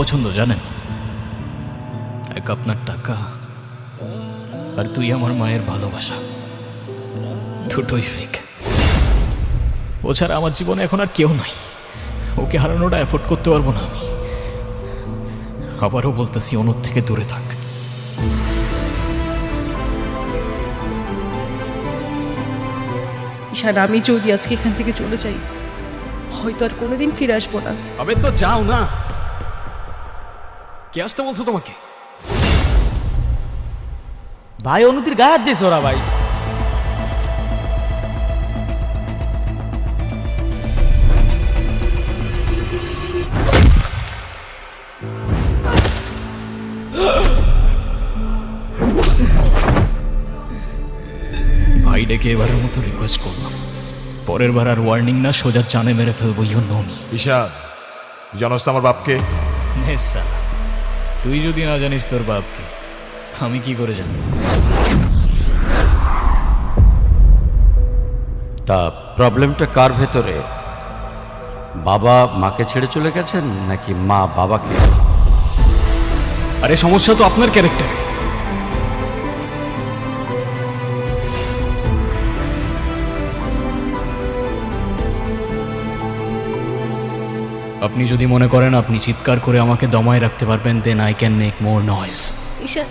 পছন্দ জানেন? এক আপনার টাকা, আর তুই আমার মায়ের ভালোবাসা, দুটোই ফেক। ও ছাড়া আমার জীবনে এখন আর কেউ নাই। ওকে হারানোটা এফোর্ড করতে পারবো না আমি। আবারও বলতেছি, অনুর থেকে দূরে থাক। ঈশান, আমি যদি আজকে এখান থেকে চলে যাই, হয়তো আর কোনোদিন ফিরে আসবো না। আবে তো যাও না। কে আসতে বলছো তোমাকে? ভাই অনুতির গায়ে হাত দিয়েছে ওরা ভাই। ভাই ডেকে এবারের মতো রিকোয়েস্ট করলাম, পরের বার আর ওয়ার্নিং না, সোজা জানে মেরে ফেলবো। You know me. ঈশান, তুই জানোস তো আমার বাপকে? তুই যদি না জানিস তোর বাপকে, আমি কি করে জানবো? তা প্রবলেমটা কার ভেতরে? বাবা মাকে ছেড়ে চলে গেছেন নাকি মা বাবাকে? আরে সমস্যা তো আপনার ক্যারেক্টারে। আপনি যদি মনে করেন আপনি চিৎকার করে আমাকে দমায় রাখতে পারবেন, then I can make more noise. Ishan,